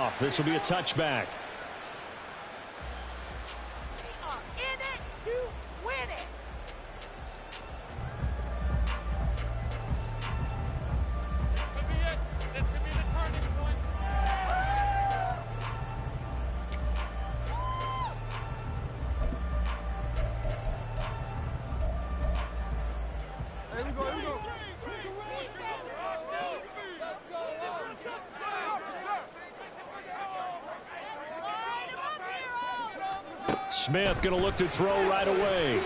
off. This will be a touchback. In it to win it. This could be the turning point. Here we go, here we go. Smith going to look to throw right away.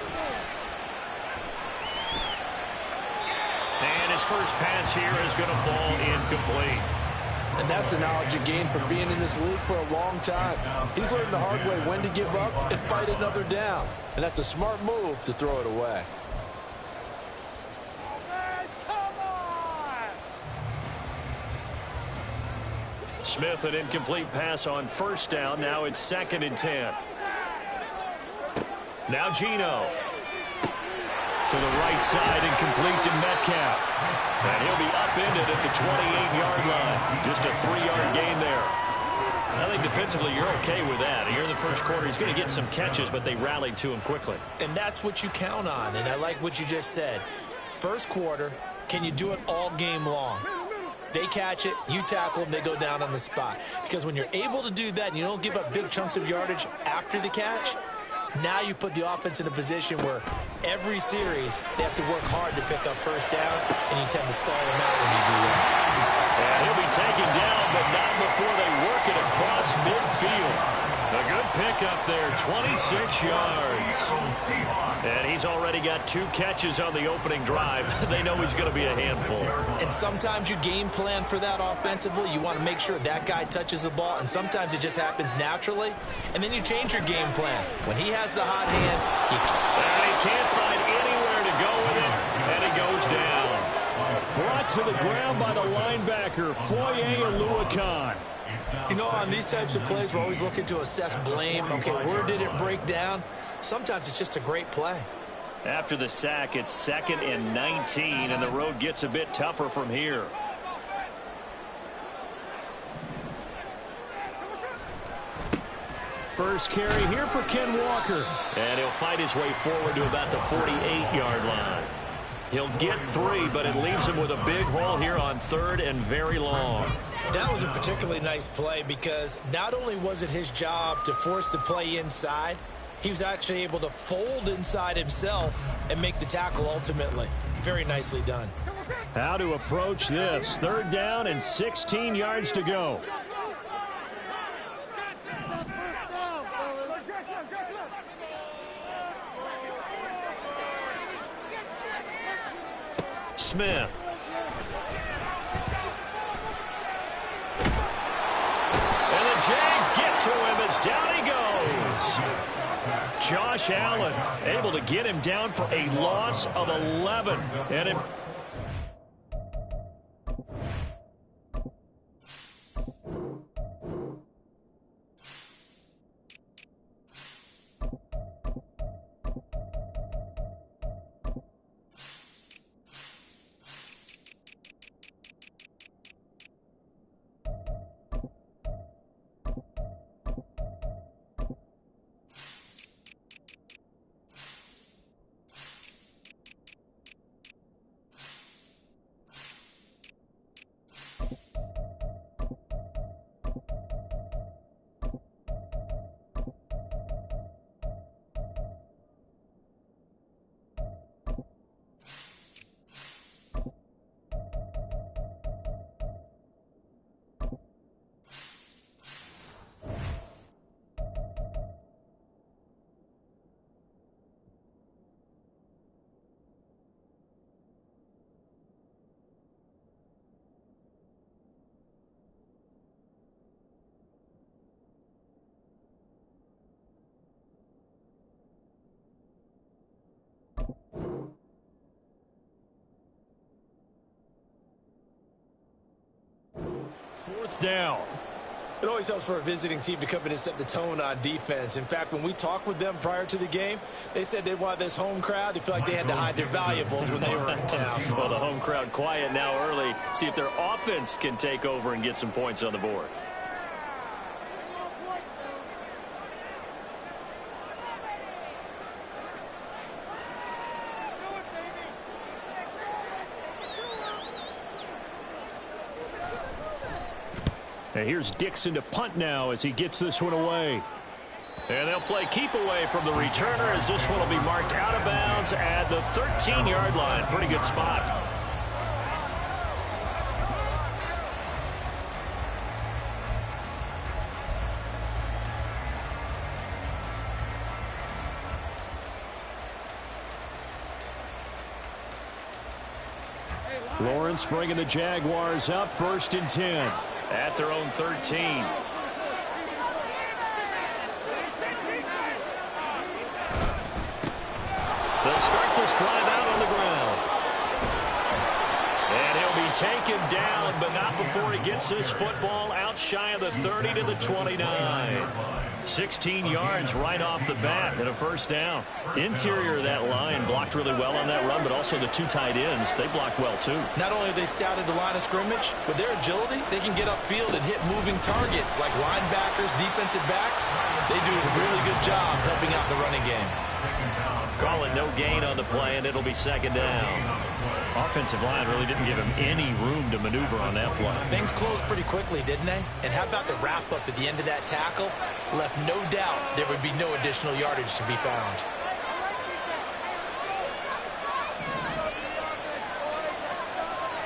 And his first pass here is going to fall incomplete. And that's the knowledge you gain from being in this league for a long time. He's learned the hard way when to give up and fight another down. And that's a smart move to throw it away. Smith, an incomplete pass on first down. Now it's 2nd and 10. Now Geno. To the right side and complete to Metcalf. And he'll be upended at the 28-yard line. Just a 3-yard gain there. I think defensively you're okay with that. Here in the first quarter, he's going to get some catches, but they rallied to him quickly. And that's what you count on, and I like what you just said. First quarter, can you do it all game long? They catch it, you tackle them, they go down on the spot. Because when you're able to do that and you don't give up big chunks of yardage after the catch, now you put the offense in a position where every series they have to work hard to pick up first downs, and you tend to stall them out when you do that. And he'll be taken down, but not before they work it across midfield. A good pickup there, 26 yards. And he's already got 2 catches on the opening drive. They know he's going to be a handful. And sometimes you game plan for that offensively. You want to make sure that guy touches the ball, and sometimes it just happens naturally. And then you change your game plan. When he has the hot hand, he can't find anywhere to go with it, and it goes down. Brought to the ground by the linebacker, Foye Oluokun. You know, on these types of plays, we're always looking to assess blame. Okay, where did it break down? Sometimes it's just a great play. After the sack, it's 2nd and 19, and the road gets a bit tougher from here. First carry here for Ken Walker. And he'll fight his way forward to about the 48-yard line. He'll get 3, but it leaves him with a big hole here on 3rd and very long. That was a particularly nice play because not only was it his job to force the play inside, he was actually able to fold inside himself and make the tackle ultimately. Very nicely done. How to approach this. 3rd down and 16 yards to go. Smith. And the Jags get to him as down he goes. Josh Allen able to get him down for a loss of 11. And it fourth down. It always helps for a visiting team to come in and set the tone on defense. In fact, when we talked with them prior to the game, they said they wanted this home crowd to feel like they had to hide their valuables when they were in town. Well, the home crowd quiet now early. See if their offense can take over and get some points on the board. And here's Dixon to punt now as he gets this one away. And they'll play keep away from the returner as this one will be marked out of bounds at the 13-yard line. Pretty good spot. Lawrence bringing the Jaguars up, 1st and 10 at their own 13. They'll start this drive out on the ground. And he'll be taken down, but not before he gets this football out shy of the 30 to the 29. 16 yards right off the bat and a 1st down. Interior of that line blocked really well on that run, but also the 2 tight ends, they blocked well too. Not only have they scouted the line of scrimmage, with their agility, they can get upfield and hit moving targets like linebackers, defensive backs. They do a really good job helping out the running game. Call it no gain on the play, and it'll be 2nd down. Offensive line really didn't give him any room to maneuver on that play. Things closed pretty quickly, didn't they? And how about the wrap-up at the end of that tackle? Left no doubt there would be no additional yardage to be found.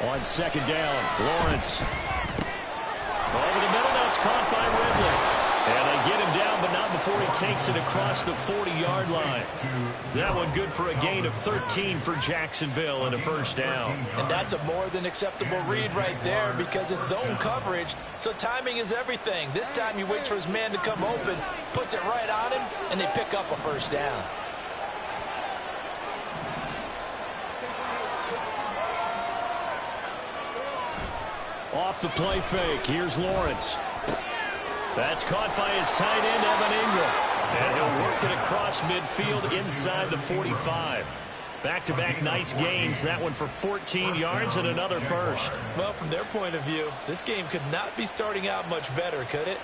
On 2nd down, Lawrence. Over the middle, now it's caught by Ridley. And they get him down, but not before he takes it across the 40-yard line. That one good for a gain of 13 for Jacksonville and a 1st down. And that's a more than acceptable read right there because it's zone coverage, so timing is everything. This time he waits for his man to come open, puts it right on him, and they pick up a 1st down. Off the play fake, here's Lawrence. That's caught by his tight end, Evan Ingram. And he'll work it across midfield inside the 45. Back-to-back nice gains. That one for 14 yards and another 1st. Well, from their point of view, this game could not be starting out much better, could it?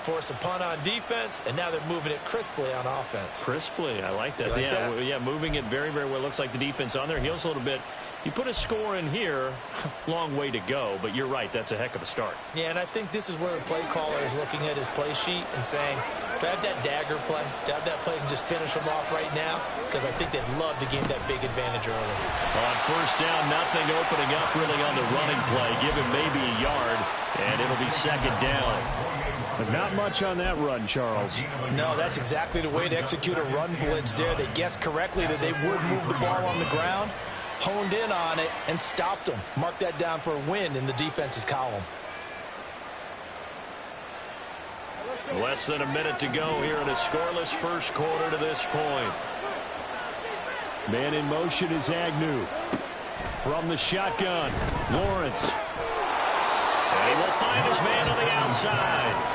Force a punt on defense, and now they're moving it crisply on offense. Crisply, I like that. You like that? Yeah, moving it very, very well. Looks like the defense on their heels a little bit. You put a score in here, long way to go, but you're right, that's a heck of a start. Yeah, and I think this is where the play caller is looking at his play sheet and saying, to have that dagger play, to have that play and just finish them off right now, because I think they'd love to gain that big advantage early. On 1st down, nothing opening up really on the running play. Give him maybe a yard, and it'll be 2nd down. But not much on that run, Charles. No, that's exactly the way to execute a run blitz there. They guessed correctly that they would move the ball on the ground, honed in on it, and stopped them. Mark that down for a win in the defense's column. Less than a minute to go here in a scoreless 1st quarter to this point. Man in motion is Agnew. From the shotgun, Lawrence. And he will find his man on the outside.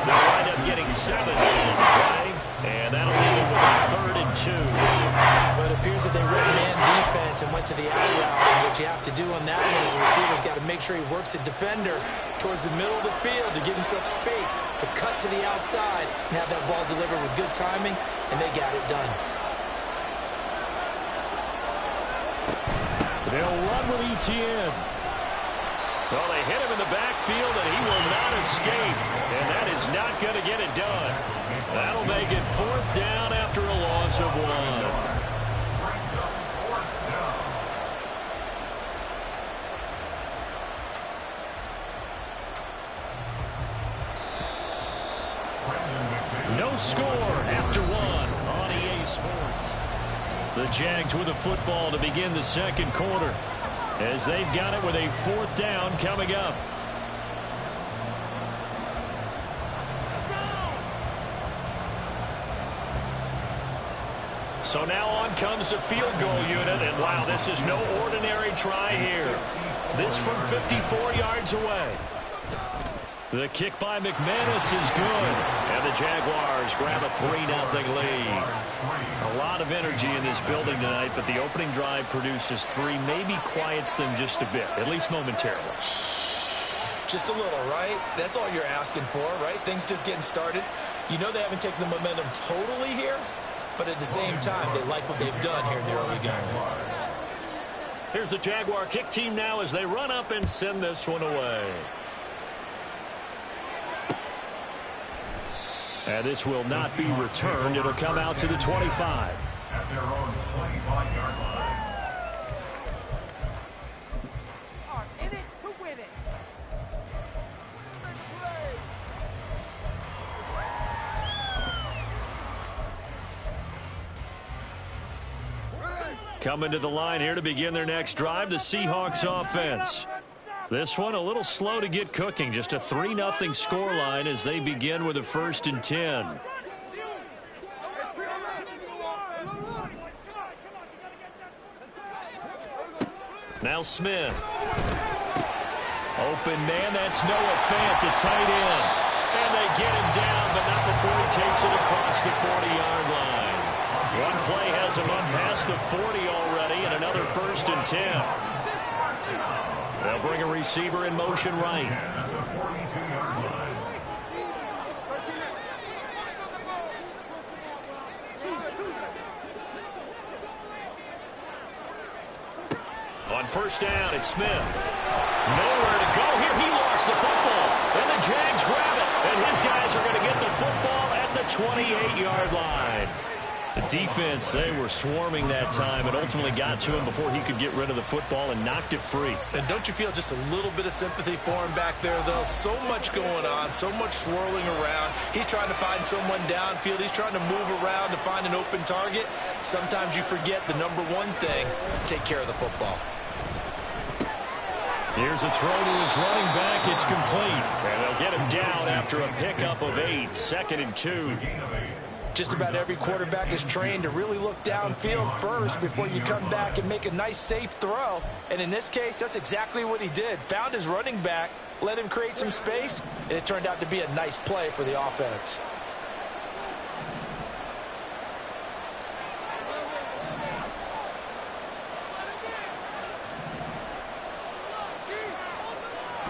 They'll wind up getting 7 on the play, and that'll leave him with 3rd and 2. But it appears that they went man defense and went to the out route. And what you have to do on that one is the receiver's got to make sure he works the defender towards the middle of the field to give himself space to cut to the outside and have that ball delivered with good timing, and they got it done. They'll run with ETN. Well, they hit him in the backfield, and he will not escape. And that is not going to get it done. That'll make it 4th down after a loss of 1. No score after 1 on EA Sports. The Jags with the football to begin the 2nd quarter, as they've got it with a 4th down coming up. So now on comes the field goal unit, and wow, this is no ordinary try here. This from 54 yards away. The kick by McManus is good, and the Jaguars grab a 3-0 lead. A lot of energy in this building tonight, but the opening drive produces 3, maybe quiets them just a bit, at least momentarily. Just a little, right? That's all you're asking for, right? Things just getting started. You know they haven't taken the momentum totally here, but at the same time, they like what they've done here in the early game. Here's the Jaguar kick team now as they run up and send this one away. And this will not be returned. It'll come out to the 25. At their own 25-yard line. Are in it to win it. Coming to the line here to begin their next drive, the Seahawks offense. This one a little slow to get cooking. Just a 3-0 scoreline as they begin with a 1st and 10. Now Smith. Open man, that's Noah Fant, the tight end. And they get him down, but not before he takes it across the 40-yard line. One play has him up past the 40 already, and another 1st and 10. They'll bring a receiver in motion right. On 1st down, it's Smith. Nowhere to go here. He lost the football. And the Jags grab it. And his guys are going to get the football at the 28-yard line. The defense, they were swarming that time and ultimately got to him before he could get rid of the football and knocked it free. And don't you feel just a little bit of sympathy for him back there, though? So much going on, so much swirling around. He's trying to find someone downfield. He's trying to move around to find an open target. Sometimes you forget the number one thing, take care of the football. Here's a throw to his running back. It's complete. And they'll get him down after a pickup of 8. 2nd and 2. Just about every quarterback is trained to really look downfield first before you come back and make a nice, safe throw. And in this case, that's exactly what he did. Found his running back, let him create some space, and it turned out to be a nice play for the offense.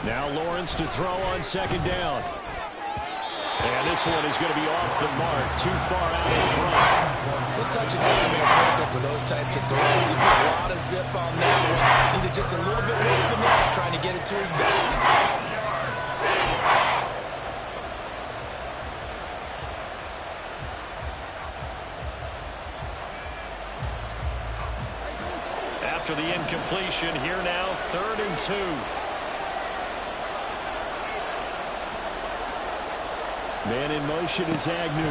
Now Lawrence to throw on 2nd down. And this one is going to be off the mark, too far out in front. A touch of timing critical for those types of throws. He put a lot of zip on that one. Needed just a little bit more finesse trying to get it to his back. After the incompletion, here now, 3rd and 2. Man in motion is Agnew.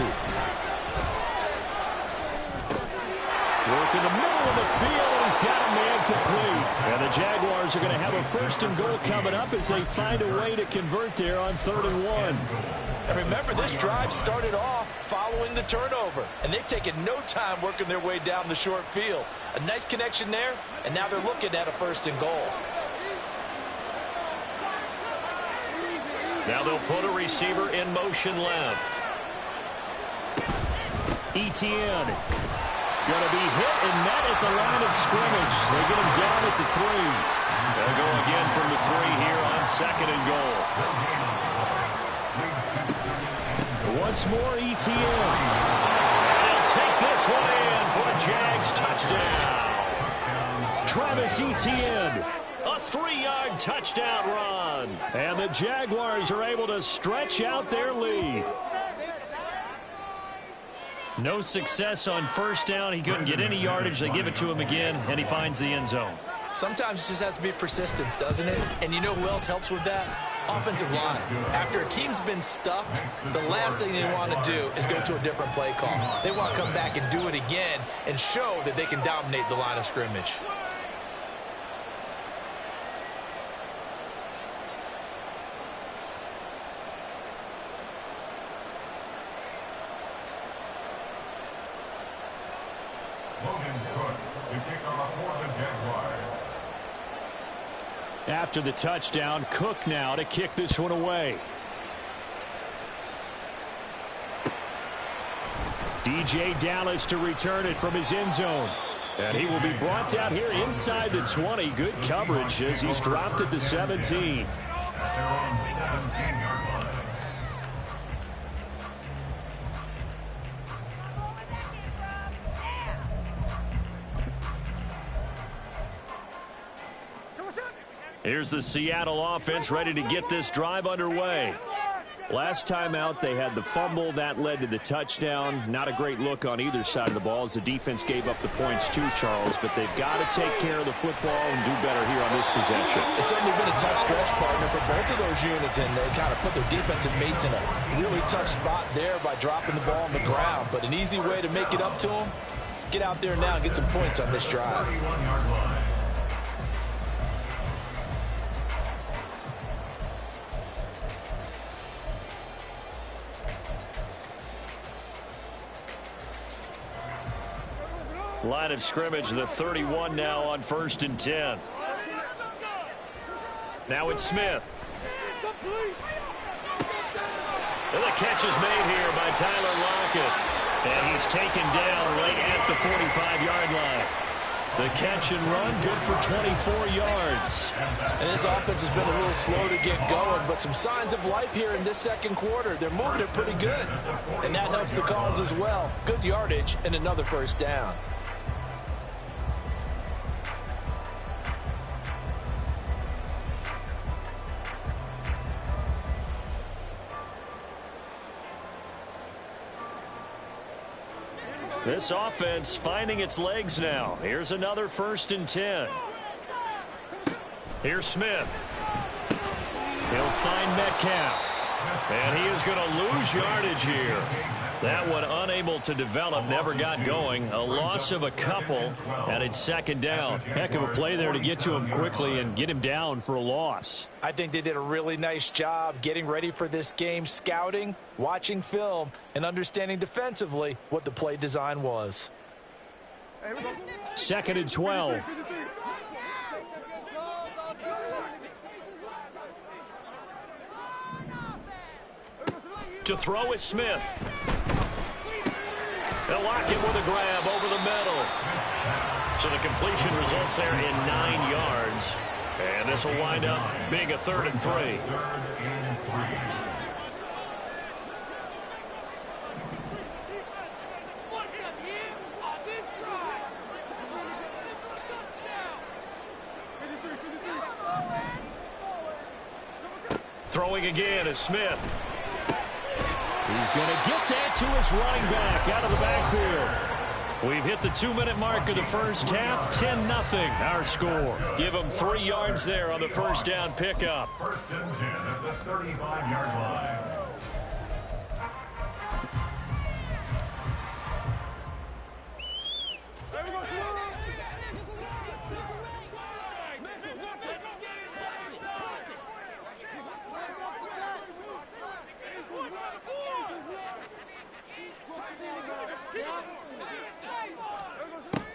Work in the middle of the field, and he's got a man complete. And the Jaguars are going to have a 1st and goal coming up as they find a way to convert there on 3rd and 1. And remember, this drive started off following the turnover, and they've taken no time working their way down the short field. A nice connection there, and now they're looking at a 1st and goal. Now they'll put a receiver in motion left. Etienne. Going to be hit and met at the line of scrimmage. They get him down at the 3. They'll go again from the 3 here on 2nd and goal. Once more, Etienne. And he'll take this one in for a Jags touchdown. Travis Etienne. A 3-yard touchdown run. And the Jaguars are able to stretch out their lead. No success on 1st down. He couldn't get any yardage. They give it to him again, and he finds the end zone. Sometimes it just has to be persistence, doesn't it? And you know who else helps with that? Offensive line. After a team's been stuffed, the last thing they want to do is go to a different play call. They want to come back and do it again and show that they can dominate the line of scrimmage. After the touchdown, Cook now to kick this one away. DJ Dallas to return it from his end zone. And he will be brought down here inside the 20. Good coverage as he's dropped at the 17. Here's the Seattle offense ready to get this drive underway. Last time out, they had the fumble. That led to the touchdown. Not a great look on either side of the ball as the defense gave up the points too, Charles. But they've got to take care of the football and do better here on this possession. It's certainly been a tough stretch, partner, for both of those units, and they kind of put their defensive mates in a really tough spot there by dropping the ball on the ground. But an easy way to make it up to them, get out there now and get some points on this drive. Line of scrimmage, the 31 now on 1st and 10. Now it's Smith. And the catch is made here by Tyler Lockett. And he's taken down right at the 45-yard line. The catch and run, good for 24 yards. And this offense has been a little slow to get going, but some signs of life here in this second quarter. They're moving it pretty good, and that helps the cause as well. Good yardage and another first down. This offense finding its legs now. Here's another 1st and 10. Here's Smith. He'll find Metcalf. And he is going to lose yardage here. That one unable to develop, never got going. A loss of a couple, and it's 2nd down. Heck of a play there to get to him quickly and get him down for a loss. I think they did a really nice job getting ready for this game, scouting, watching film, and understanding defensively what the play design was. 2nd and 12. To throw is Smith. They'll lock it with a grab over the middle. So the completion results there in 9 yards. And this will wind up being a 3rd and 3. Throwing again is Smith. He's going to get that to his running back out of the backfield. We've hit the 2-minute mark of the first half. 10-0 our score. Give them 3 yards there on the first down pickup. 1st and 10 at the 35-yard line.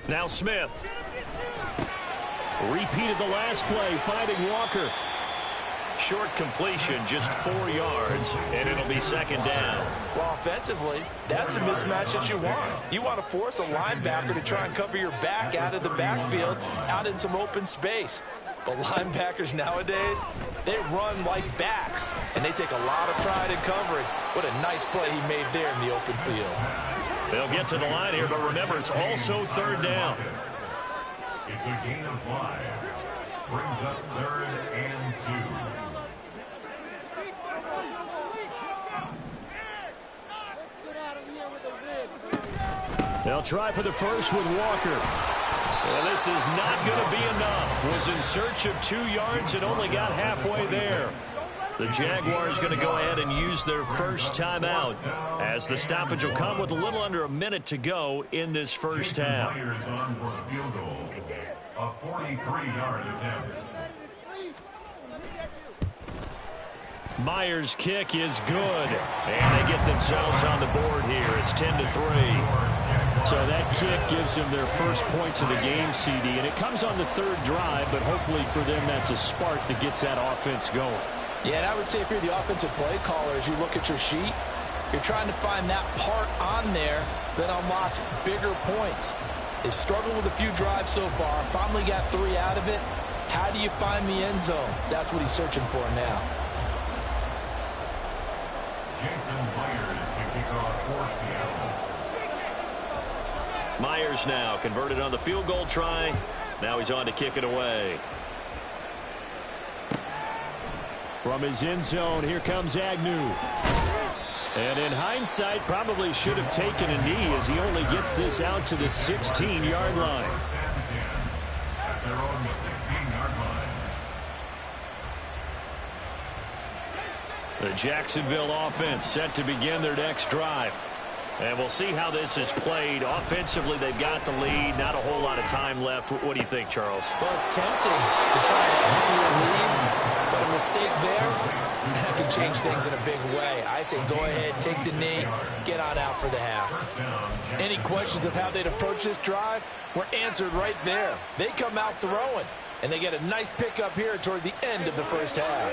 Now Smith. Repeated the last play, finding Walker. Short completion, just 4 yards, and it'll be 2nd down. Well, offensively, that's the mismatch that you want. You want to force a linebacker to try and cover your back out of the backfield, out in some open space. But linebackers nowadays, they run like backs, and they take a lot of pride in covering. What a nice play he made there in the open field. They'll get to the line here, but remember, it's also 3rd down. It's a gain of 5. Brings up 3rd and 2. They'll try for the first with Walker. Well, this is not going to be enough. Was in search of 2 yards and only got halfway there. The Jaguars going to go ahead and use their first timeout as the stoppage will come with a little under a minute to go in this first half. Myers on for the field goal. A 43-yard attempt. Myers' kick is good. And they get themselves on the board here. It's 10-3. So that kick gives them their first points of the game, CD. And it comes on the 3rd drive, but hopefully for them that's a spark that gets that offense going. Yeah, and I would say if you're the offensive play caller, as you look at your sheet, you're trying to find that part on there that unlocks bigger points. They've struggled with a few drives so far, finally got 3 out of it. How do you find the end zone? That's what he's searching for now. Jason Myers to kick off for Seattle. Myers now converted on the field goal try. Now he's on to kick it away. From his end zone, here comes Agnew. And in hindsight, probably should have taken a knee as he only gets this out to the 16-yard line. They're on the 16-yard line. The Jacksonville offense set to begin their next drive. And we'll see how this is played. Offensively, they've got the lead. Not a whole lot of time left. What do you think, Charles? Well, it's tempting to try and add to your lead, but a mistake there, that could change things in a big way. I say go ahead, take the knee, get on out for the half. Any questions of how they'd approach this drive were answered right there. They come out throwing, and they get a nice pickup here toward the end of the first half.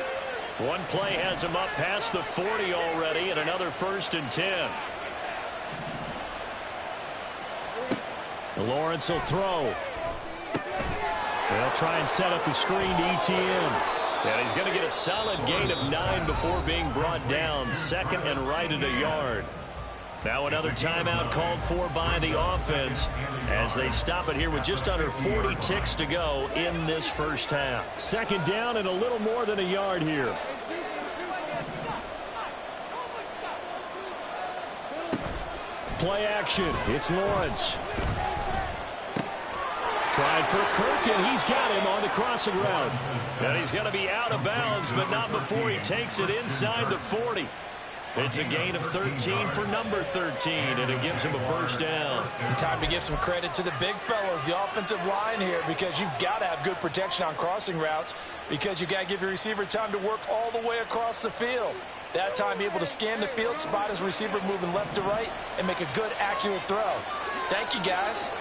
One play has him up past the 40 already, and another 1st and 10. Lawrence will throw. They'll try and set up the screen to ETN. And he's going to get a solid gain of 9 before being brought down. 2nd and right at a yard. Now another timeout called for by the offense as they stop it here with just under 40 ticks to go in this first half. 2nd down and a little more than a yard here. Play action. It's Lawrence. Tried for Kirk, and he's got him on the crossing route. And he's going to be out of bounds, but not before he takes it inside the 40. It's a gain of 13 for number 13, and it gives him a 1st down. Time to give some credit to the big fellas, the offensive line here, because you've got to have good protection on crossing routes because you've got to give your receiver time to work all the way across the field. That time, be able to scan the field, spot his receiver moving left to right, and make a good, accurate throw. Thank you, guys.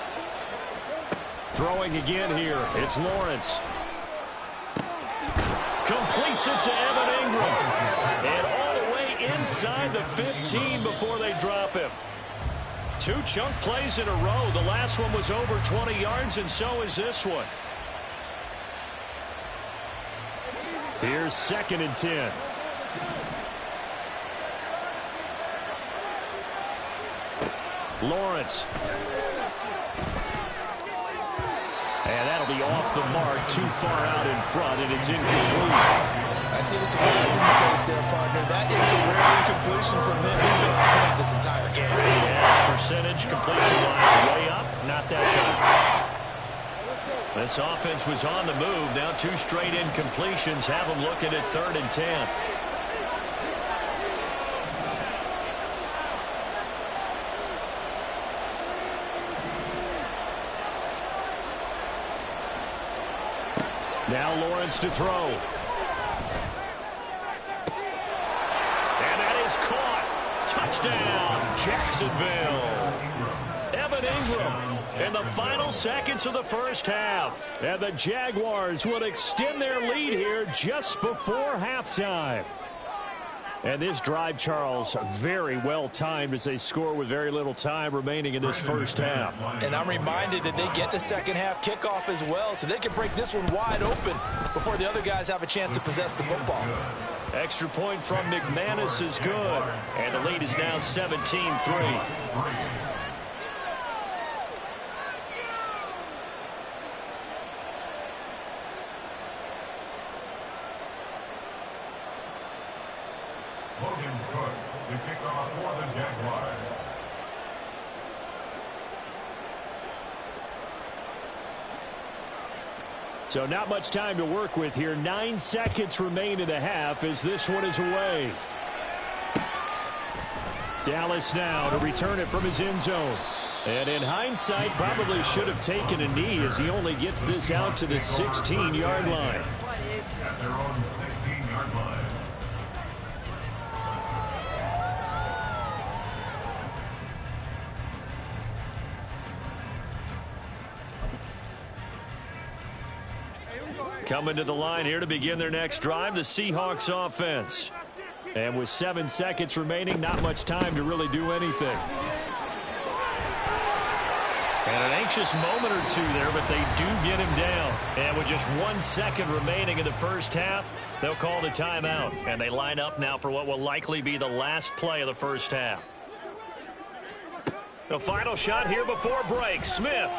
Throwing again here. It's Lawrence. Completes it to Evan Ingram. And all the way inside the 15 before they drop him. 2 chunk plays in a row. The last one was over 20 yards, and so is this one. Here's 2nd and 10. Lawrence. And that'll be off the mark, too far out in front, and it's incomplete. I see the surprise in your face there, partner. That is a rare incompletion from him. He's been on point this entire game. Yes, percentage completion-wise way up, not that time. This offense was on the move. Now 2 straight incompletions have them looking at 3rd and 10. Now Lawrence to throw. And that is caught. Touchdown, Jacksonville. Evan Ingram in the final seconds of the first half. And the Jaguars will extend their lead here just before halftime. And this drive, Charles, very well timed as they score with very little time remaining in this first half. And I'm reminded that they get the second half kickoff as well, so they can break this one wide open before the other guys have a chance to possess the football. Extra point from McManus is good. And the lead is now 17-3. To kick off for the Jaguars. So not much time to work with here. 9 seconds remain in the half as this one is away. Dallas now to return it from his end zone. And in hindsight, probably should have taken a knee as he only gets this out to the 16-yard line. At their own 16-yard line. Coming to the line here to begin their next drive, the Seahawks offense. And with 7 seconds remaining, not much time to really do anything. And an anxious moment or two there, but they do get him down. And with just 1 second remaining in the first half, they'll call the timeout. And they line up now for what will likely be the last play of the first half. The final shot here before break. Smith.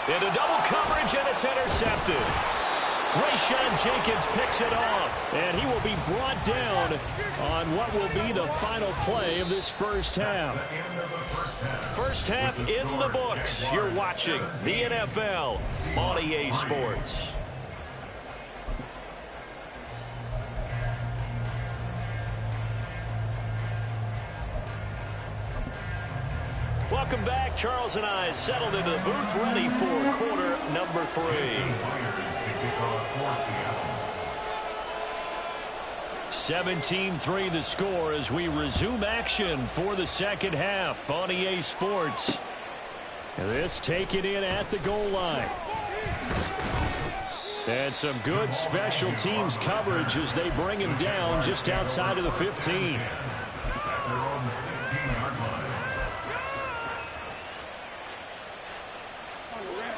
Into double coverage, and it's intercepted. Rayshawn Jenkins picks it off, and he will be brought down on what will be the final play of this first half. First half in the books. You're watching the NFL on EA Sports. Welcome back. Charles and I settled into the booth, ready for quarter number 3. 17-3 the score as we resume action for the second half on EA Sports. This taken in at the goal line. And some good special teams coverage as they bring him down just outside of the 15.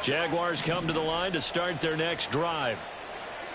Jaguars come to the line to start their next drive.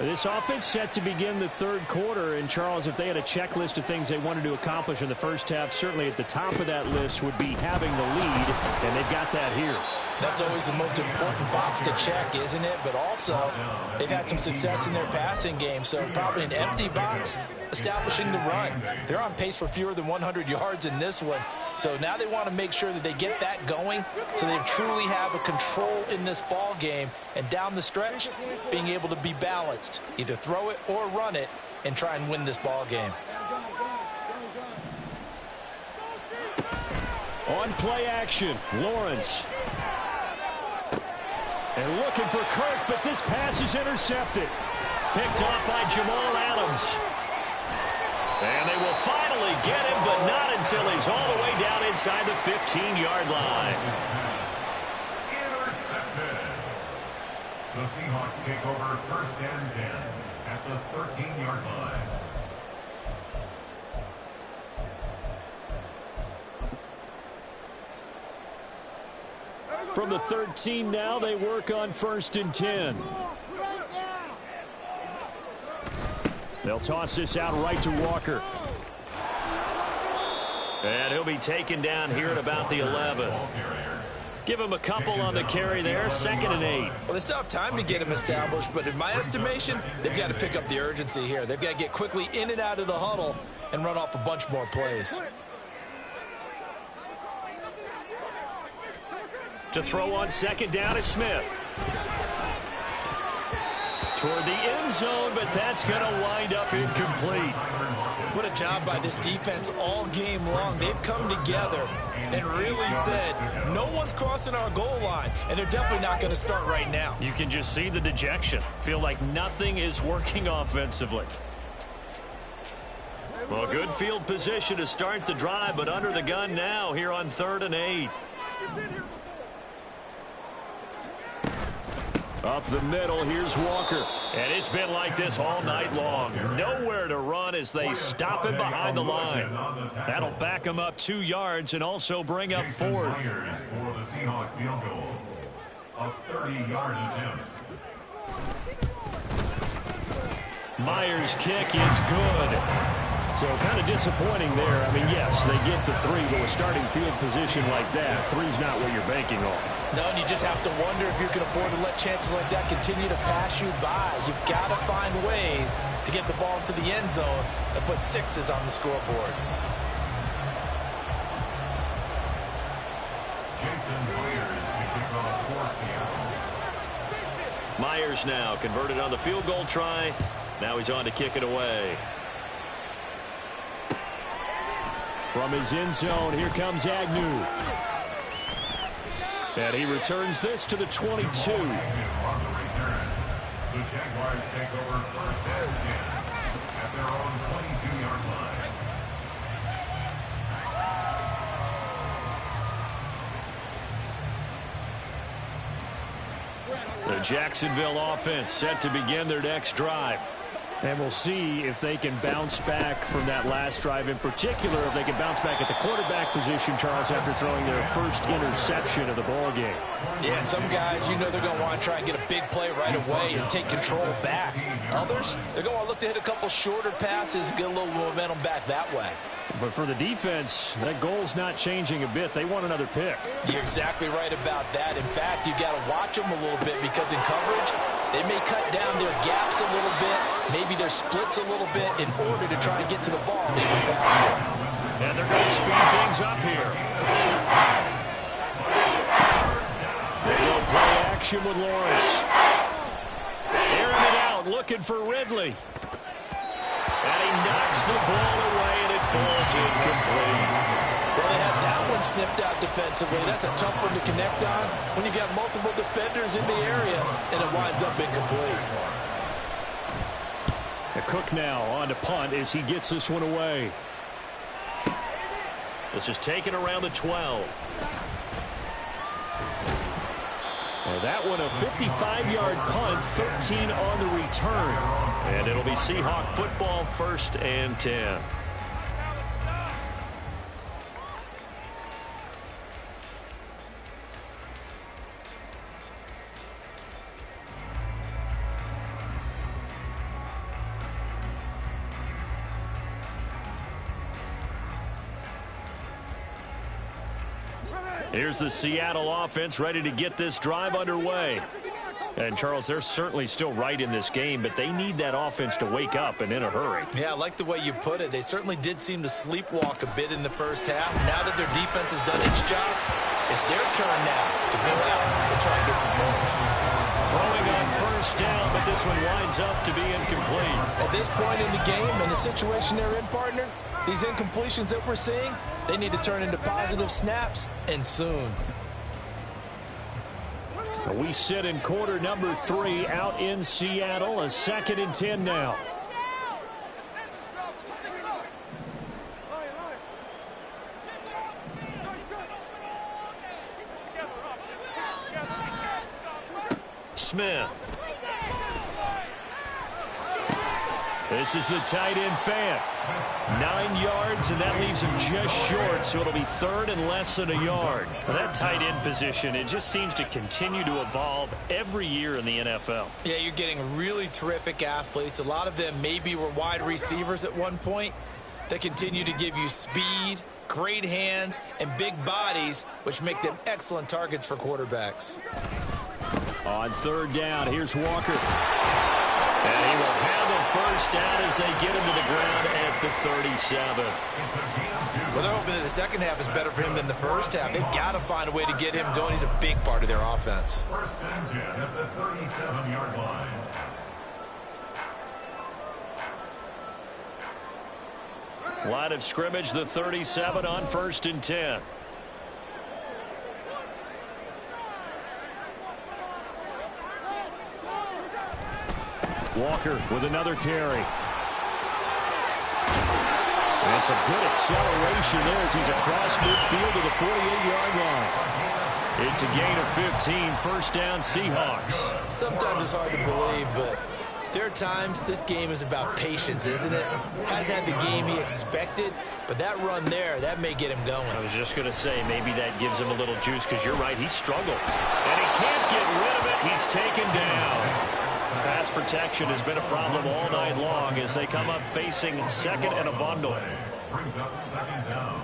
This offense set to begin the third quarter. And, Charles, if they had a checklist of things they wanted to accomplish in the first half, certainly at the top of that list would be having the lead, and they've got that here. That's always the most important box to check, isn't it? But also, they've had some success in their passing game, so probably an empty box establishing the run. They're on pace for fewer than 100 yards in this one, so now they want to make sure that they get that going so they truly have a control in this ball game, and down the stretch, being able to be balanced, either throw it or run it, and try and win this ball game. On play action, Lawrence. And looking for Kirk, but this pass is intercepted. Picked off by Jamal Adams. And they will finally get him, but not until he's all the way down inside the 15-yard line. Intercepted. The Seahawks take over first and 10 at the 13-yard line. From the 13 now, they work on first and 10. They'll toss this out right to Walker. And he'll be taken down here at about the 11. Give him a couple on the carry there, 2nd and 8. Well, they still have time to get him established, but in my estimation, they've got to pick up the urgency here. They've got to get quickly in and out of the huddle and run off a bunch more plays. To throw on 2nd down is Smith. Toward the end zone, but that's going to wind up incomplete. What a job by this defense all game long. They've come together and really said, no one's crossing our goal line, and they're definitely not going to start right now. You can just see the dejection. Feel like nothing is working offensively. Well, good field position to start the drive, but under the gun now here on 3rd and 8. Up the middle, here's Walker. And it's been like this all night long. Nowhere to run as they stop him behind the line. That'll back him up 2 yards and also bring up 4th. For the Seahawks field goal. A 30-yard attempt. Myers' kick is good. So kind of disappointing there. I mean, yes, they get the 3, but with starting field position like that, 3's not what you're banking on. No, and you just have to wonder if you can afford to let chances like that continue to pass you by. You've got to find ways to get the ball into the end zone and put 6s on the scoreboard. Jason Myers to kick off for Seattle. Myers now converted on the field goal try. Now he's on to kick it away. From his end zone, here comes Agnew. And he returns this to the 22. On the return, the Jaguars take over first and 10 at their own 22-yard line. The Jacksonville offense set to begin their next drive. And we'll see if they can bounce back from that last drive. In particular, if they can bounce back at the quarterback position, Charles, after throwing their first interception of the ball game. Yeah, some guys, you know they're going to want to try and get a big play right away and take control back. Others, they're going to look to hit a couple shorter passes, get a little momentum back that way. But for the defense, that goal's not changing a bit. They want another pick. You're exactly right about that. In fact, you've got to watch them a little bit because in coverage, they may cut down their gaps a little bit, maybe their splits a little bit in order to try to get to the ball even faster. And they're going to speed things up here. They go play action with Lawrence. Airing it out, looking for Ridley. And he knocks the ball away, and it falls incomplete. Well, they had that one snipped out defensively. That's a tough one to connect on when you got multiple defenders in the area, and it winds up incomplete. Cook now on to punt as he gets this one away. This is taken around the 12. Well, that one a 55-yard punt, 13 on the return. And it'll be Seahawk football, 1st and 10. Here's the Seattle offense ready to get this drive underway. And, Charles, they're certainly still right in this game, but they need that offense to wake up and in a hurry. Yeah, I like the way you put it. They certainly did seem to sleepwalk a bit in the first half. Now that their defense has done its job, it's their turn now to go out and try and get some points. Throwing on 1st down, but this one winds up to be incomplete. At this point in the game and the situation they're in, partner, these incompletions that we're seeing, they need to turn into positive snaps, and soon. We sit in quarter number 3 out in Seattle. A 2nd and 10 now. Smith. This is the tight end Fant. 9 yards, and that leaves him just short, so it'll be 3rd and less than a yard. Well, that tight end position, it just seems to continue to evolve every year in the NFL. Yeah, you're getting really terrific athletes. A lot of them maybe were wide receivers at one point. They continue to give you speed, great hands, and big bodies, which make them excellent targets for quarterbacks. On 3rd down, here's Walker. And he will have a 1st down as they get him to the ground at the 37. Well, they're hoping that the second half is better for him than the first half. They've got to find a way to get him going. He's a big part of their offense. 1st and 10 at the 37-yard line. Line of scrimmage, the 37 on 1st and 10. Walker with another carry. And some good acceleration there as he's across midfield to the 48-yard line. It's a gain of 15, 1st down Seahawks. Sometimes it's hard to believe, but there are times this game is about patience, isn't it? Has had the game he expected, but that run there, that may get him going. I was just going to say, maybe that gives him a little juice because you're right, he struggled. And he can't get rid of it. He's taken down. Pass protection has been a problem all night long as they come up facing 2nd and a bundle. Brings up 2nd down.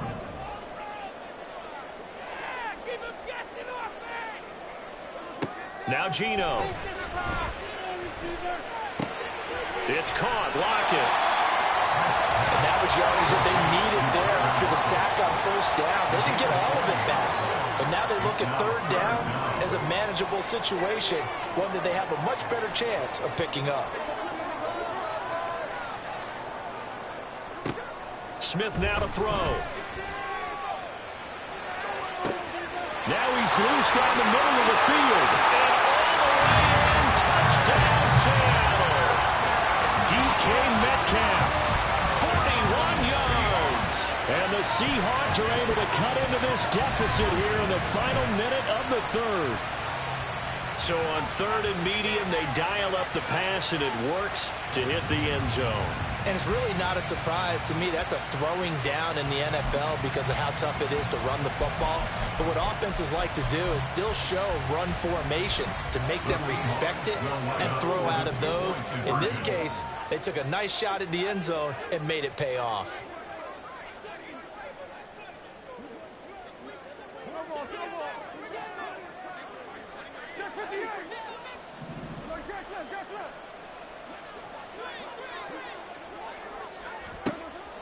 Now Gino. It's caught. Lockett. And that was yardage that they needed there after the sack on 1st down. They didn't get all of it back. But now they look at 3rd down as a manageable situation, one that they have a much better chance of picking up. Smith now to throw. Now he's loose down the middle of the field. And all the way in, touchdown Seattle. DK Metcalf, 41 yards. And the Seahawks are able to cut into this deficit here in the final minute of the 3rd. So on 3rd and medium, they dial up the pass, and it works to hit the end zone. And it's really not a surprise to me. That's a throwing down in the NFL because of how tough it is to run the football. But what offenses like to do is still show run formations to make them respect it and throw out of those. In this case, they took a nice shot at the end zone and made it pay off.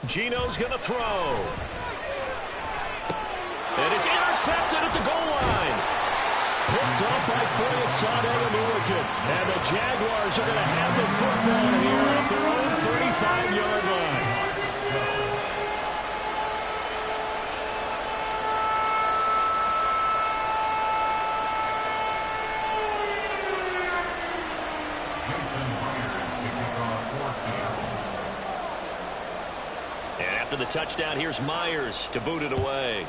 Gino's going to throw. And it's intercepted at the goal line. Picked up by Foyesade Oluwakin. And the Jaguars are going to have the football here at their own 35-yard line. And after the touchdown, here's Myers to boot it away.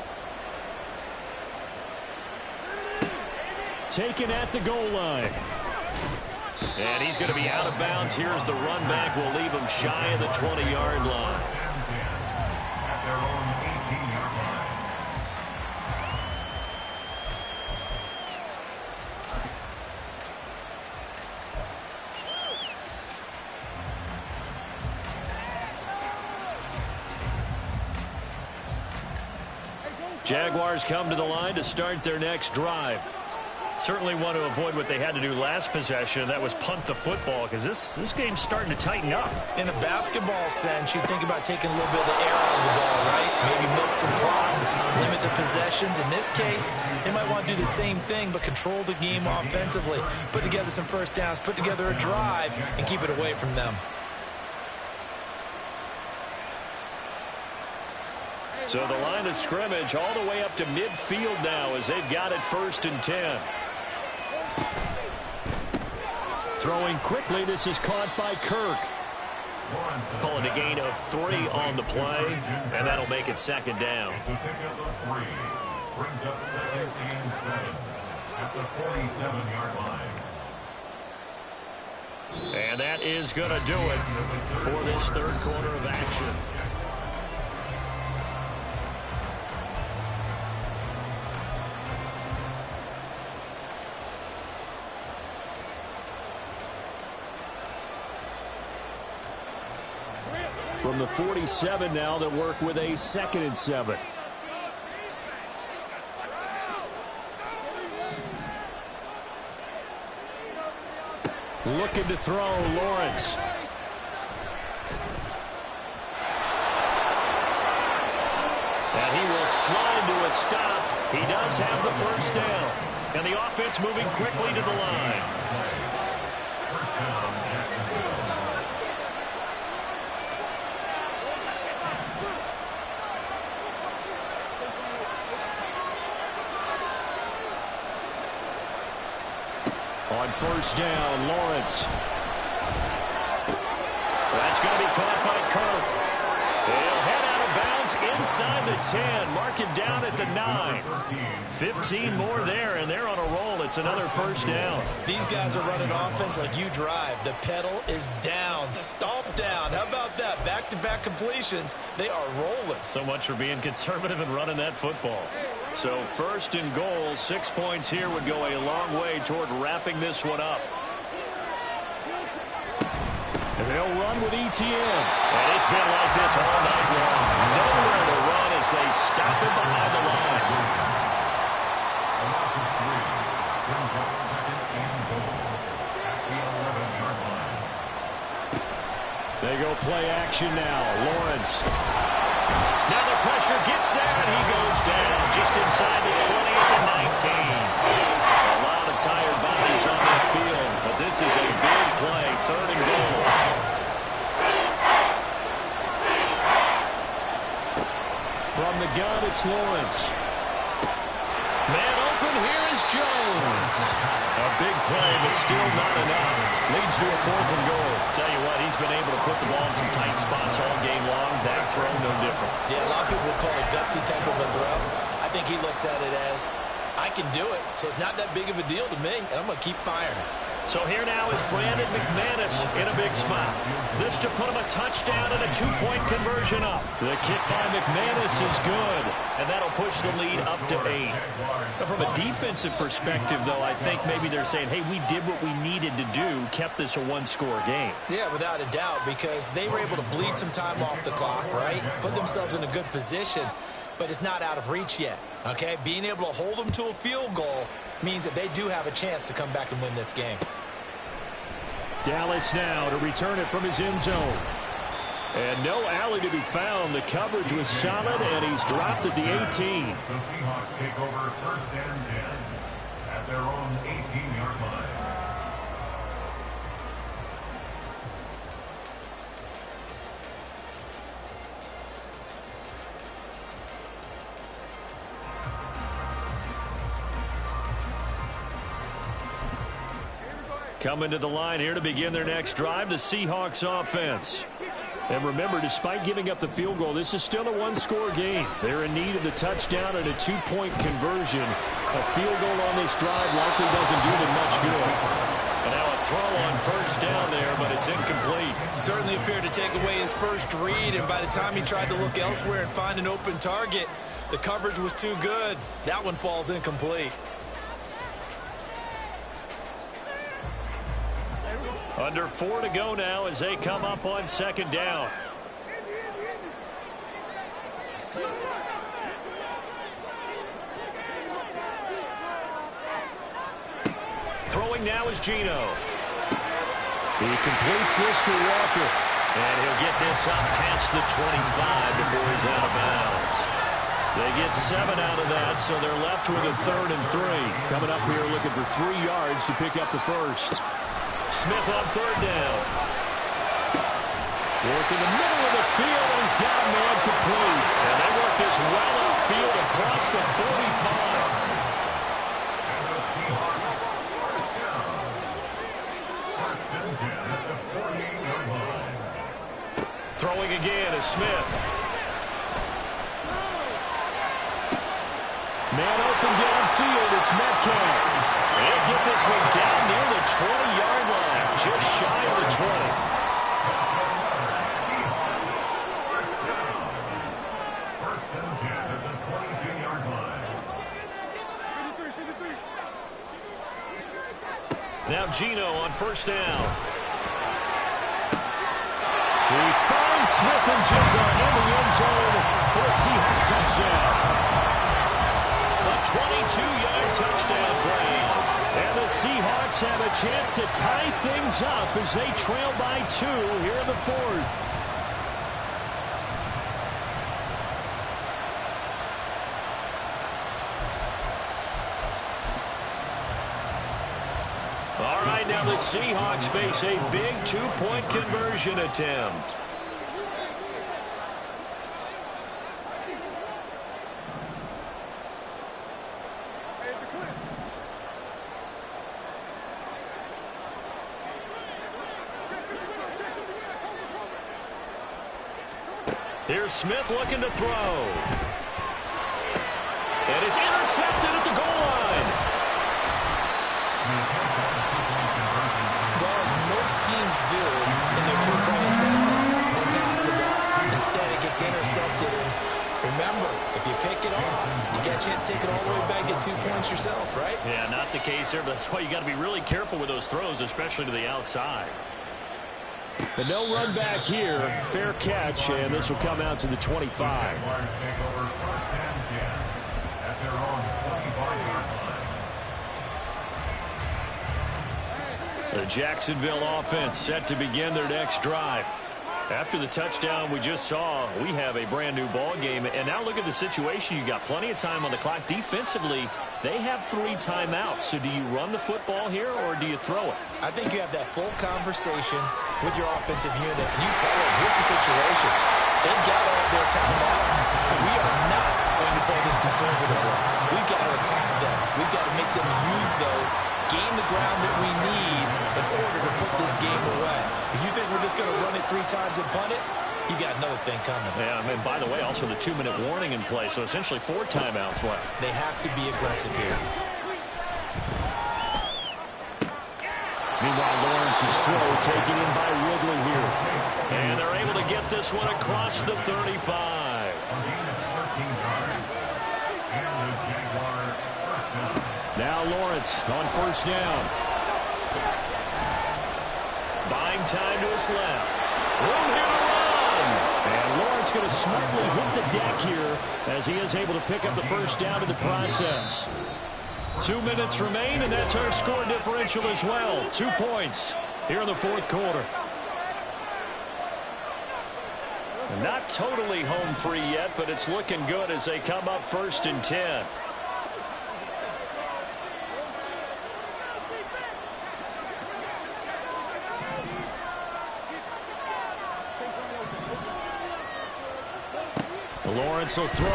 Taken at the goal line. And he's going to be out of bounds. Here's the run back. Will leave him shy of the 20-yard line. At their own 18-yard line. Jaguars come to the line to start their next drive. Certainly want to avoid what they had to do last possession. That was punt the football, because this game's starting to tighten up. In a basketball sense, you think about taking a little bit of the air out of the ball, right? Maybe milk some clock, limit the possessions. In this case, they might want to do the same thing, but control the game offensively. Put together some first downs, put together a drive, and keep it away from them. So the line of scrimmage all the way up to midfield now as they've got it 1st and 10. Throwing quickly, this is caught by Kirk. Calling a gain of 3 on the play, and that'll make it 2nd down. It's a pickup of 3. Brings up 2nd and 7 at the 47-yard line. And that is going to do it for this 3rd quarter of action. From the 47 now, that work with a 2nd and 7. Looking to throw, Lawrence. And he will slide to a stop. He does have the 1st down. And the offense moving quickly to the line. First down, Jacksonville. On 1st down, Lawrence. That's going to be caught by Kirk. He'll head out of bounds inside the 10. Mark it down at the 9. 15 more there, and they're on a roll. It's another 1st down. These guys are running offense like you drive. The pedal is down, stomp down. How about that? Back-to-back completions. They are rolling. So much for being conservative and running that football. So 1st and goal, 6 points here would go a long way toward wrapping this one up. And they'll run with ETN. And it's been like this all night long. Nowhere to run as they stop him behind the line. A loss of 3 brings up 2nd and goal at the 11-yard line. They go play action now. Lawrence. Now the pressure gets there, and he goes down just inside the 20 at the 19. A lot of tired bodies on that field, but this is a big play, 3rd and goal. From the gun, it's Lawrence. Man open, here is Jones. A big play, but still not enough. Leads to a 4th and goal. Tell you what, he's been able to put the ball in some tight spots all game long. That throw, no different. Yeah, a lot of people would call it gutsy type of a throw. I think he looks at it as, I can do it, so it's not that big of a deal to me, and I'm going to keep firing. So here now is Brandon McManus in a big spot. This to put him a touchdown and a 2-point conversion up. The kick by McManus is good, and that'll push the lead up to 8. Now, from a defensive perspective, though, I think maybe they're saying, hey, we did what we needed to do, kept this a 1-score game. Yeah, without a doubt, because they were able to bleed some time off the clock, right? Put themselves in a good position, but it's not out of reach yet, okay? Being able to hold them to a field goal means that they do have a chance to come back and win this game. Dallas now to return it from his end zone. And no alley to be found. The coverage was solid, and he's dropped at the 18. The Seahawks take over 1st and 10 at their own 18-yard line. Coming to the line here to begin their next drive, the Seahawks offense. And remember, despite giving up the field goal, this is still a one-score game. They're in need of the touchdown and a 2-point conversion. A field goal on this drive likely doesn't do them much good. And now a throw on 1st down there, but it's incomplete. Certainly appeared to take away his first read, and by the time he tried to look elsewhere and find an open target, the coverage was too good. That one falls incomplete. Under 4 to go now as they come up on 2nd down. Throwing now is Geno. He completes this to Walker. And he'll get this up past the 25 before he's out of bounds. They get 7 out of that, so they're left with a 3rd and 3. Coming up here looking for 3 yards to pick up the first. Smith on 3rd down. Work in the middle of the field, and he's got a man complete. And they work this well upfield across the 45. And the Seahawks 1st down. 1st and 10 at the 48-yard line. Throwing again is Smith. Man open downfield, it's Metcalf. They'll get this one down near the 20-yard line, just shy of the 20. First and 10 at the 22-yard line. Now Geno on 1st down. He finds Smith and Jigba in the end zone for a Seahawks touchdown. A 22-yard touchdown play. And the Seahawks have a chance to tie things up as they trail by 2 here in the 4th. All right, now the Seahawks face a big 2-point conversion attempt. Here's Smith looking to throw. And it's intercepted at the goal line. Well, as most teams do in their 2-point attempt, they pass the ball. Instead, it gets intercepted. And remember, if you pick it off, you get a chance to take it all the way back, get 2 points yourself, right? Yeah, not the case there, but that's why you got to be really careful with those throws, especially to the outside. But no run back here. Fair catch, and this will come out to the 25. Jaguars take over 1st and 10 at their own 25-yard line. The Jacksonville offense set to begin their next drive. After the touchdown we just saw, we have a brand new ball game. And now look at the situation. You got plenty of time on the clock. Defensively, they have 3 timeouts. So do you run the football here or do you throw it? I think you have that full conversation with your offensive unit, and you tell them, here's the situation. They've got all their timeouts, so we are not going to play this conservatively. We've got to attack them. We've got to make them use those, gain the ground that we need in order to put this game away. If you think we're just going to run it 3 times and punt it, you got another thing coming. Yeah, and by the way, also the 2-minute warning in play, so essentially 4 timeouts left. They have to be aggressive here. Meanwhile, Lawrence's throw taken in by Ridley here. And they're able to get this one across the 35. Now Lawrence on 1st down. Buying time to his left. Room here to run. And Lawrence going to smartly hit the deck here as he is able to pick up the 1st down in the process. 2 minutes remain, and that's our score differential as well. 2 points here in the 4th quarter. Not totally home free yet, but it's looking good as they come up 1st and 10. Lawrence will throw.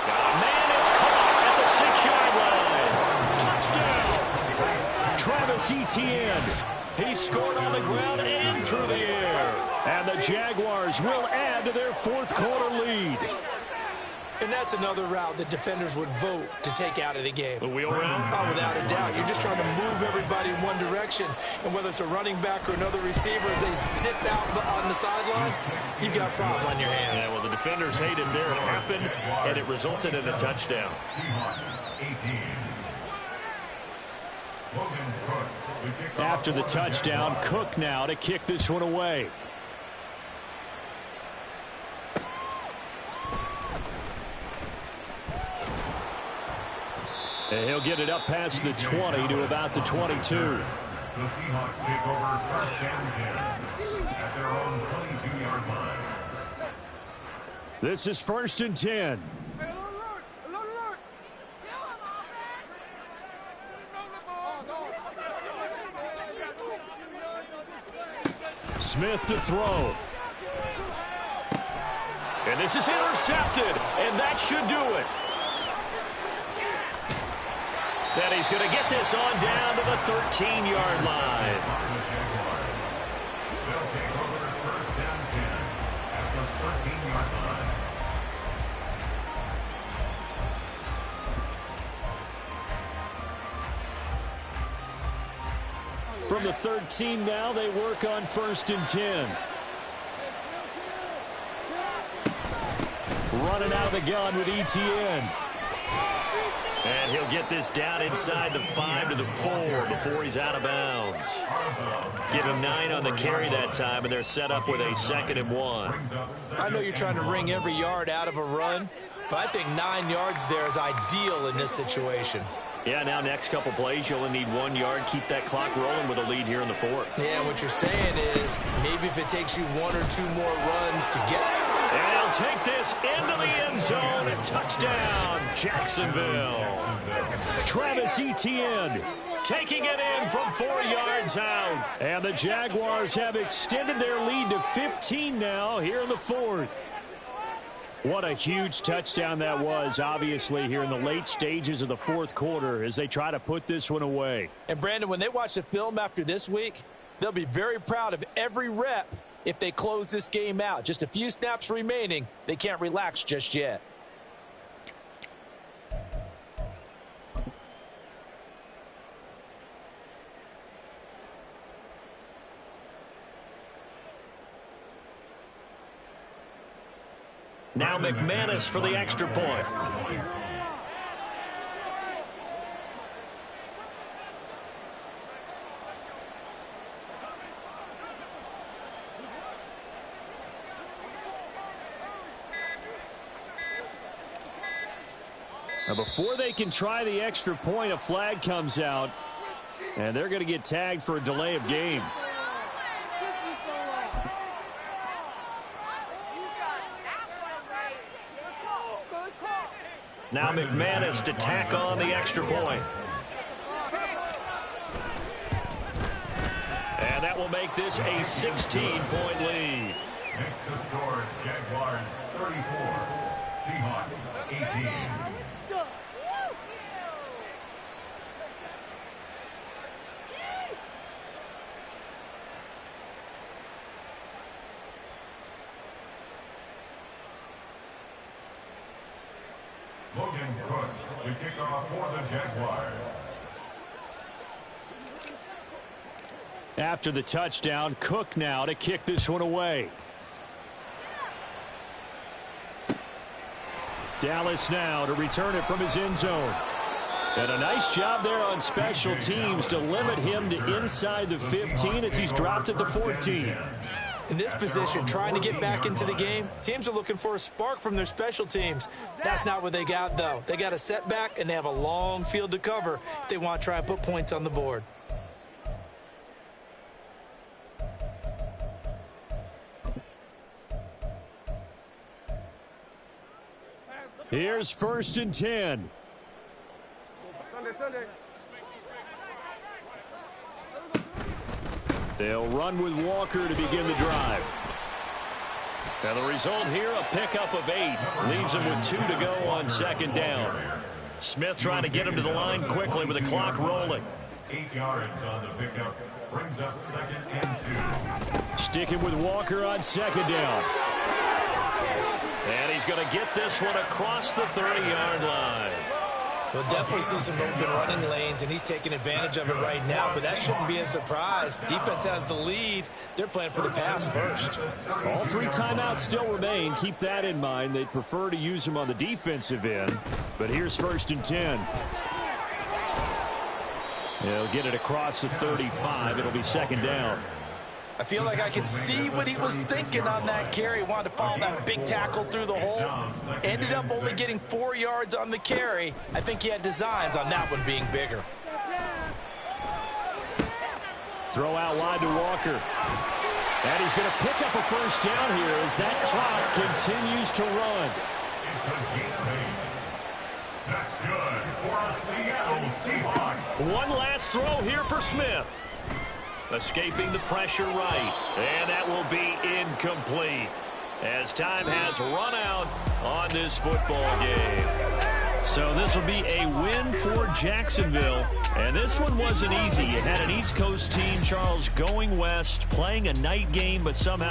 Got a man, it's caught at the 6-yard line. Touchdown. Travis Etienne. He scored on the ground and through the air. And the Jaguars will add to their 4th quarter lead. And that's another route that defenders would vote to take out of the game. The wheel route? Oh, without a doubt. You're just trying to move everybody in one direction. And whether it's a running back or another receiver, as they sit out on the sideline, you've got a problem on your hands. Yeah, well, the defenders hated there. It happened, and it resulted in a touchdown. Seahawks 18. Logan Cook to kick off After the for touchdown, Jaguars. Cook now to kick this one away. And he'll get it up past the 20 to about the 22. The Seahawks take over 1st and 10 at their own 22-yard line. This is 1st and 10. Smith to throw. And this is intercepted, and that should do it. Then he's going to get this on down to the 13-yard line. They'll take over 1st and 10 at the 13-yard line. From the 13 now, they work on 1st and 10. Running out of the gun with Etienne. And he'll get this down inside the 5 to the 4 before he's out of bounds. Give him 9 on the carry that time, and they're set up with a 2nd and 1. I know you're trying to wring every yard out of a run, but I think 9 yards there is ideal in this situation. Yeah, now next couple plays, you only need 1 yard. Keep that clock rolling with a lead here in the 4th. Yeah, what you're saying is maybe if it takes you 1 or 2 more runs to get... And he'll take this into the end zone and touchdown, Jacksonville. Travis Etienne taking it in from 4 yards out. And the Jaguars have extended their lead to 15 now here in the 4th. What a huge touchdown that was, obviously, here in the late stages of the 4th quarter as they try to put this one away. And, Brandon, when they watch the film after this week, they'll be very proud of every rep if they close this game out. Just a few snaps remaining. They can't relax just yet. Now McManus for the extra point. Now before they can try the extra point, a flag comes out, and they're going to get tagged for a delay of game. Now McManus to tack on the extra point. And that will make this a 16-point lead. Next to score, Jaguars 34, Seahawks 18. Logan Cook to kick off for the Jaguars. After the touchdown, Cook now to kick this one away. Dallas now to return it from his end zone. And a nice job there on special teams to limit him to inside the 15 as he's dropped at the 14. In this position, trying to get back into the game, teams are looking for a spark from their special teams. That's not what they got, though. They got a setback, and they have a long field to cover if they want to try and put points on the board. Here's 1st and 10. They'll run with Walker to begin the drive. And the result here, a pickup of 8. Leaves him with 2 to go on 2nd down. Smith trying to get him to the line quickly with the clock rolling. 8 yards on the pickup. Brings up 2nd and 2. Sticking with Walker on 2nd down. And he's going to get this one across the 30-yard line. We'll definitely see some open running lanes, and he's taking advantage of it right now, but that shouldn't be a surprise. Defense has the lead. They're playing for the pass first. All 3 timeouts still remain. Keep that in mind. They'd prefer to use them on the defensive end. But here's 1st and 10. He'll get it across the 35. It'll be 2nd down. I feel like I can see what he was thinking on that carry. He wanted to follow that big tackle through the hole. Ended up only getting 4 yards on the carry. I think he had designs on that one being bigger. Throw out wide to Walker. And he's going to pick up a 1st down here as that clock continues to run. It's a gain of 8. That's good for a Seattle Seahawks. One last throw here for Smith. Escaping the pressure right. And that will be incomplete as time has run out on this football game. So this will be a win for Jacksonville. And this one wasn't easy. You had an East Coast team, Charles, going west, playing a night game, but somehow